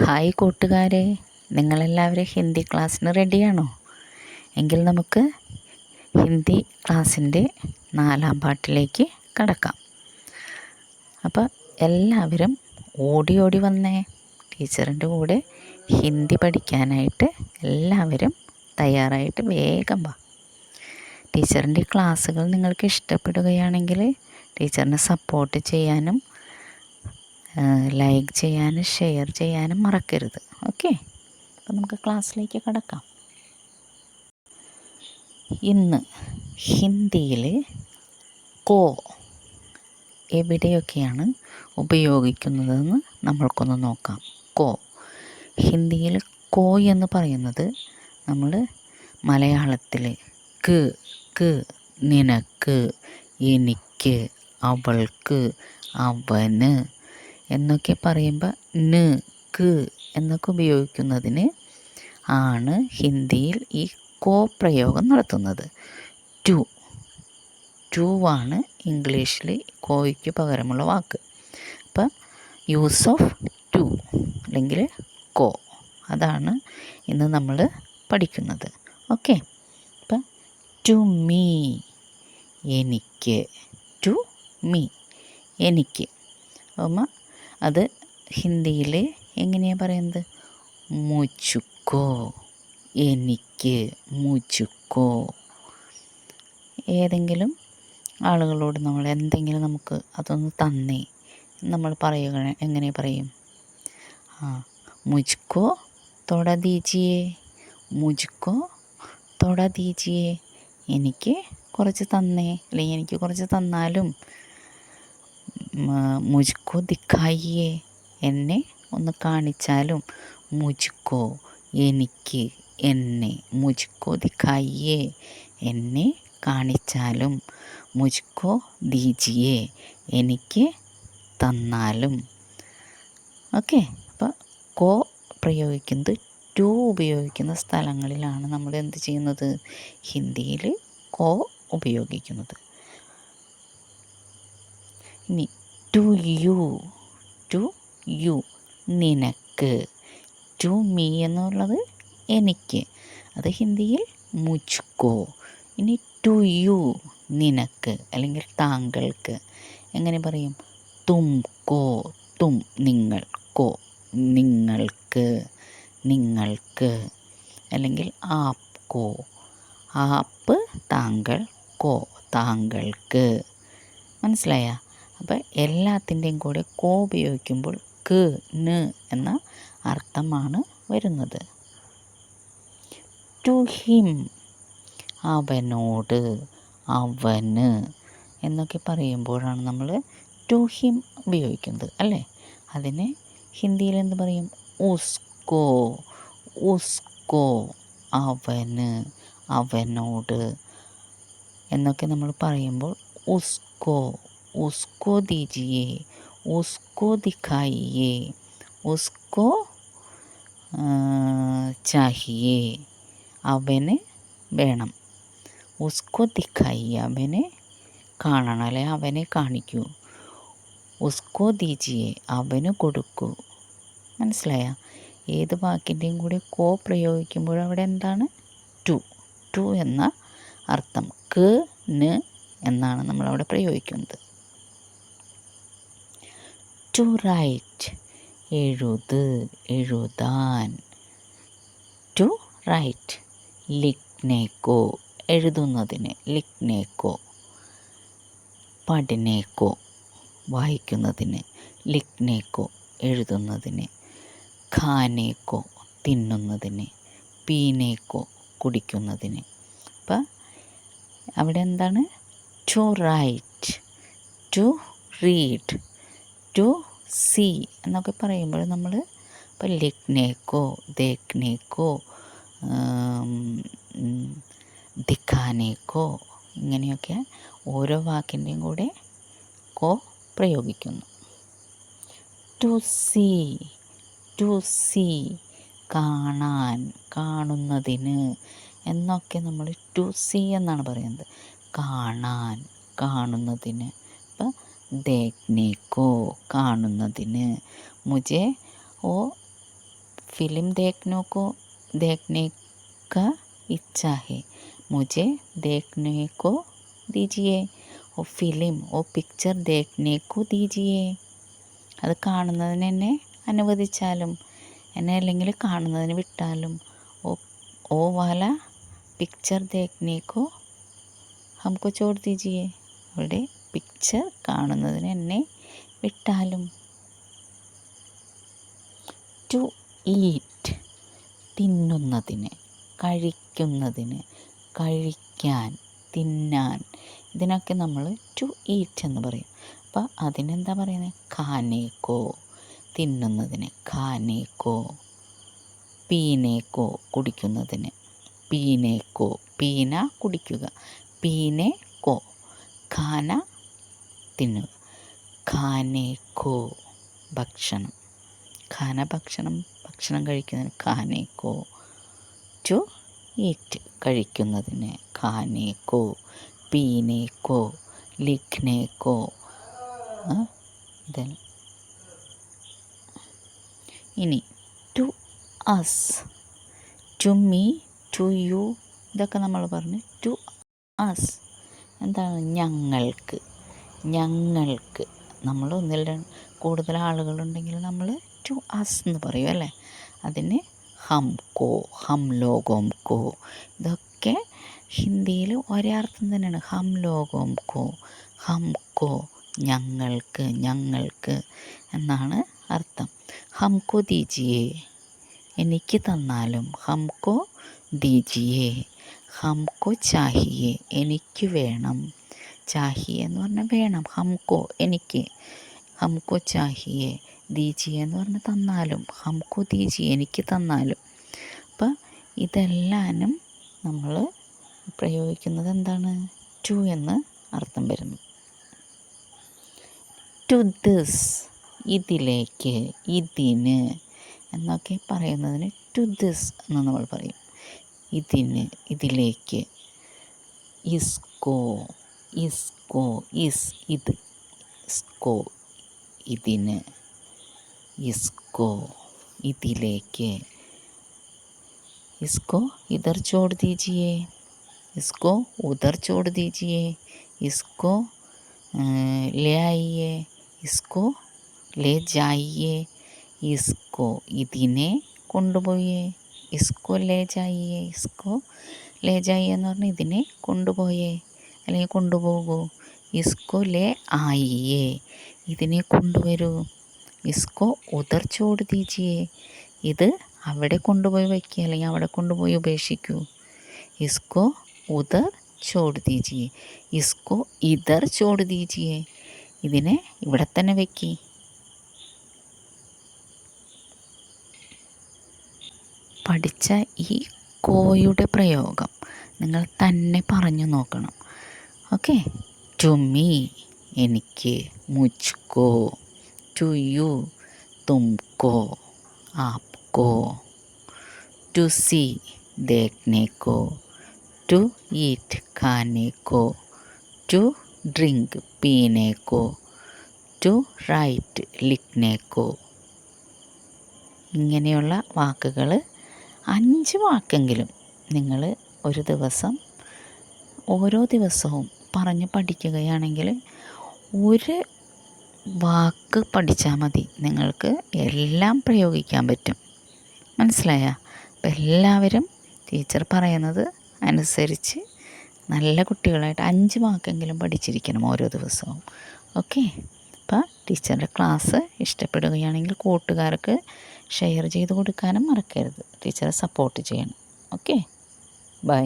Hi കൂട്ടുകാരെ, നിങ്ങളെല്ലാവരും ഹിന്ദി ക്ലാസ്സിന് റെഡിയാണോ? എങ്കിൽ നമുക്ക് ഹിന്ദി ക്ലാസ്സിൻ്റെ 4-ാം പാട്ടിലേക്ക് കടക്കാം. അപ്പോൾ എല്ലാവരും ഓടി ഓടി വന്നേ. ടീച്ചറിൻ്റെ കൂടെ ഹിന്ദി പഠിക്കാനായിട്ട് എല്ലാവരും തയ്യാറായിട്ട് വേഗം വാ. ടീച്ചറിൻ്റെ ക്ലാസ്സുകൾ നിങ്ങൾക്ക് ഇഷ്ടപ്പെടുകയാണെങ്കിൽ ടീച്ചറിനെ സപ്പോർട്ട് ചെയ്യാനും ലൈക്ക് ചെയ്യാനും ഷെയർ ചെയ്യാനും മറക്കരുത്. ഓക്കെ, അപ്പോൾ നമുക്ക് ക്ലാസ്സിലേക്ക് കടക്കാം. ഇന്ന് ഹിന്ദിയിൽ കോ എവിടെയൊക്കെയാണ് ഉപയോഗിക്കുന്നതെന്ന് നമ്മൾക്കൊന്ന് നോക്കാം. കോ ഹിന്ദിയിൽ കോ എന്ന് പറയുന്നത് നമ്മൾ മലയാളത്തിൽ ക്ക് ക്ക്, നിനക്ക്, എനിക്ക്, അവൾക്ക്, അവന് എന്നൊക്കെ പറയുമ്പോൾ ന് ക്ക് എന്നൊക്കെ ഉപയോഗിക്കുന്നതിന് ആണ് ഹിന്ദിയിൽ ഈ കോ പ്രയോഗം നടത്തുന്നത്. ടു ആണ് ഇംഗ്ലീഷിൽ കോയ്ക്ക് പകരമുള്ള വാക്ക്. അപ്പം യൂസ് ഓഫ് ടു അല്ലെങ്കിൽ കോ അതാണ് ഇന്ന് നമ്മൾ പഠിക്കുന്നത്. ഓക്കെ, അപ്പം ടു മീ എനിക്ക്, ടു മീ എനിക്ക്. അപ്പം അത് ഹിന്ദിയിൽ എങ്ങനെയാണ് പറയുന്നത്? മുച്ചുക്കോ എനിക്ക്, മുച്ചുക്കോ. ഏതെങ്കിലും ആളുകളോട് നമ്മൾ എന്തെങ്കിലും നമുക്ക് അതൊന്ന് തന്നേ നമ്മൾ പറയുക എങ്ങനെ പറയും? മുജ്കോ തോട ദീജിയേ, മുജ്കോ തോട ദീജിയേ. എനിക്ക് കുറച്ച് തന്നേ, അല്ലെങ്കിൽ എനിക്ക് കുറച്ച് തന്നാലും. മുജ്കോ ദിഖായിയേ, എന്നെ ഒന്ന് കാണിച്ചാലും. മുജ്കോ എനിക്ക്, എന്നെ. മുജ്കോ ദിഖായിയേ, എന്നെ കാണിച്ചാലും. മുജ്കോ ദീജിയേ, എനിക്ക് തന്നാലും. ഓക്കെ, അപ്പോൾ കോ പ്രയോഗിക്കുന്നത് ടു ഉപയോഗിക്കുന്ന സ്ഥലങ്ങളിലാണ് നമ്മൾ എന്ത് ചെയ്യുന്നത്? ഹിന്ദിയിൽ കോ ഉപയോഗിക്കുന്നത്. ഇനി ടു യു നിനക്ക്. ടു മീ എന്നുള്ളത് എനിക്ക്, അത് ഹിന്ദിയിൽ മുജ്കോ. ഇനി ടു യു നിനക്ക് അല്ലെങ്കിൽ താങ്കൾക്ക് എങ്ങനെ പറയും? തുംകോ, തും നിങ്ങൾ, കോ നിങ്ങൾക്ക്, നിങ്ങൾക്ക്. അല്ലെങ്കിൽ ആപ്കോ, ആപ്പ് താങ്കൾ, കോ താങ്കൾക്ക്. മനസ്സിലായ? അപ്പം എല്ലാത്തിൻ്റെയും കൂടെ കോ ഉപയോഗിക്കുമ്പോൾ ക്ക് ന് എന്ന അർത്ഥമാണ് വരുന്നത്. ടു ഹിം അവനോട്, അവന് എന്നൊക്കെ പറയുമ്പോഴാണ് നമ്മൾ ടു ഹിം ഉപയോഗിക്കുന്നത് അല്ലേ? അതിനെ ഹിന്ദിയിൽ എന്ത് പറയും? ഉസ്കോ, ഉസ്കോ അവന്, അവനോട് എന്നൊക്കെ നമ്മൾ പറയുമ്പോൾ ഉസ്കോ, ഉസ്കോ ദീജിയേ, ഉസ്കോ ദിഖായിയേ, ഉസ്കോ ചാഹിയേ, അവന് വേണം. ഉസ്കോ ദിഖായിയേ, അവനെ കാണണം, അല്ലെ അവനെ കാണിക്കൂ. ഉസ്കോ ദീജിയേ, അവന് കൊടുക്കൂ. മനസ്സിലായ? ഏത് വാക്കിൻ്റെയും കൂടെ കോ പ്രയോഗിക്കുമ്പോൾ അവിടെ എന്താണ്? ടു എന്ന അർത്ഥം. ക്ക് ന് എന്നാണ് നമ്മളവിടെ പ്രയോഗിക്കുന്നത്. ടു റൈറ്റ് എഴുത്, എഴുതാൻ. ടു റൈറ്റ് ലിഖ്നേക്കോ എഴുതുന്നതിന്, ലിഖ്നേക്കോ. പഠനേക്കോ വായിക്കുന്നതിന്, ലിഖ്നേക്കോ എഴുതുന്നതിന്. ഖാനേക്കോ തിന്നുന്നതിന്, പീനേക്കോ കുടിക്കുന്നതിന്. അപ്പം അവിടെ എന്താണ്? To write, to read, to see എന്നൊക്കെ പറയുമ്പോൾ നമ്മൾ ഇപ്പോൾ ലിഖ്നേക്കോ, ദേഖ്നേക്കോ, ദിഖാനേക്കോ ഇങ്ങനെയൊക്കെ ഓരോ വാക്കിൻ്റെയും കൂടെ കോ പ്രയോഗിക്കുന്നു. ടു സീ കാണാൻ, കാണുന്നതിന് എന്നൊക്കെ നമ്മൾ ടു സീ എന്നാണ് പറയുന്നത്. കാണാൻ, കാണുന്നതിന്. അപ്പം ദേഖ്നേക്കോ കാണുന്നതിന്. മുझे ഓ फिल्म देखने का इच्छा है, मुझे देखने को दीजिए. ഓ പിക്ചർ देखने को दीजिए. അത് കാണുന്നതിന് എന്നെ അനുവദിച്ചാലും, എന്നെ അല്ലെങ്കിൽ കാണുന്നതിന് വിട്ടാലും. ഓ വാല പിക്ചർ देखने को हमको छोड़ दीजिए. അവിടെ പിക്ചർ കാണുന്നതിന് എന്നെ വിട്ടാലും. ടു ഈറ്റ് തിന്നുന്നതിന്, കഴിക്കുന്നതിന്, കഴിക്കാൻ, തിന്നാൻ, ഇതിനൊക്കെ നമ്മൾ ടു ഈറ്റ് എന്ന് പറയും. അപ്പോൾ അതിനെന്താ പറയുന്നത്? ഖാനേക്കോ, തിന്നുന്നതിന് ഖാനേക്കോ. പീനേക്കോ, കുടിക്കുന്നതിന് പീനേക്കോ, പീന കുടിക്കുക, പീനേക്കോ. ഖാന തിന്നുക, ഖാനേക്കോ ഭക്ഷണം, ഖാന ഭക്ഷണം കഴിക്കുന്നതിന് ഖാനേക്കോ. ടു ഈറ്റ് കഴിക്കുന്നതിന് ഖാനേക്കോ, പീനേക്കോ, ലിഖ്നേക്കോ. ഇനി to us, to me, to you, ഇതൊക്കെ നമ്മൾ പറഞ്ഞു. ടു അസ് എന്താണ്? ഞങ്ങൾക്ക്, ഞങ്ങൾക്ക്. നമ്മൾ ഒന്നിൽ കൂടുതൽ ആളുകളുണ്ടെങ്കിൽ നമ്മൾ ടു അസ് എന്ന് പറയും അല്ലേ. അതിന് ഹംകോ, ഹം ലോഗോം കോ, ഇതൊക്കെ ഹിന്ദിയിൽ ഒരേ അർത്ഥം തന്നെയാണ്. ഹം ലോഗോം കോ, ഹംകോ, ഞങ്ങൾക്ക്, ഞങ്ങൾക്ക് എന്നാണ് അർത്ഥം. ഹംകോ ദീജിയേ, എനിക്ക് തന്നാലും. ഹംകോ ദീജിയേ. ഹംകോ ചാഹിയേ, എനിക്ക് വേണം. ചാഹിയേ എന്ന് പറഞ്ഞാൽ വേണം. ഹംകോ എനിക്ക്, ഹംകോ ചാഹിയേ. ദീജിയേ എന്ന് പറഞ്ഞാൽ തന്നാലും. ഹംകോ ദീജിയേ, എനിക്ക് തന്നാലും. അപ്പം ഇതെല്ലാനും നമ്മൾ പ്രയോഗിക്കുന്നത് എന്താണ്? ടു എന്ന് അർത്ഥം വരുന്നു. ടു ദിസ്, ഇതിലേക്ക്, ഇതിന് എന്നൊക്കെ പറയുന്നതിന് ടു ദിസ് എന്ന് നമ്മൾ പറയും. ഇതിന്, ഇതിലേക്ക്. ഇസ്കോ, ഇസ്കോ, ഇസ് ഇത്, ഇസ്കോ ഇതിന്, ഇസ്കോ ഇതിലേക്ക്. इसको इधर छोड़ दीजिए, इसको उधर छोड़ दीजिए, इसको ले आइए, इसको ले जाइए, इसको ഇതിനെ കൊണ്ടുപോയേ, इसको ले जाइए, इसको ले जाइए എന്ന് പറഞ്ഞാൽ ഇതിനെ കൊണ്ടുപോയേ അല്ലെങ്കിൽ കൊണ്ടുപോകൂ. इसको ले आइए, ഇതിനെ കൊണ്ടുവരൂ. इसको उधर छोड़ दीजिए, ഇത് അവിടെ കൊണ്ടുപോയി വയ്ക്കുക അല്ലെങ്കിൽ അവിടെ കൊണ്ടുപോയി ഉപേക്ഷിക്കൂ. ഇസ്കോ ഉദർ ചോട് ദീജിയേ, ഇസ്കോ ഇധർ ചോട് ദീജിയേ, ഇതിനെ ഇവിടെ തന്നെ വയ്ക്കി. പഠിച്ച ഈ കോയുടെ പ്രയോഗം നിങ്ങൾ തന്നെ പറഞ്ഞു നോക്കണം. ഓക്കെ. ടു മീ എനിക്ക്, മുജ്കോ, ടു യു തുംകോ, आपको, टू सी देखने को, टू ईट खाने को, टू ड्रिंक पीने को, ടു റൈറ്റ് ലിഖ്നെ കോ. ഇങ്ങനെയുള്ള വാക്കുകൾ 5 വാക്കെങ്കിലും നിങ്ങൾ ഒരു ദിവസം ഓരോ ദിവസവും പറഞ്ഞ് പഠിക്കുകയാണെങ്കിൽ ഒരു വാക്ക് പഠിച്ചാൽ മതി, നിങ്ങൾക്ക് എല്ലാം പ്രയോഗിക്കാൻ പറ്റും. മനസ്സിലായോ? അപ്പം എല്ലാവരും ടീച്ചർ പറയുന്നത് അനുസരിച്ച് നല്ല കുട്ടികളായിട്ട് 5 വാക്കെങ്കിലും പഠിച്ചിരിക്കണം ഓരോ ദിവസവും. ഓക്കെ. അപ്പോൾ ടീച്ചറുടെ ക്ലാസ് ഇഷ്ടപ്പെടുകയാണെങ്കിൽ കൂട്ടുകാർക്ക് ഷെയർ ചെയ്ത് കൊടുക്കാനും മറക്കരുത്. ടീച്ചറെ സപ്പോർട്ട് ചെയ്യണം. ഓക്കെ. ബൈ.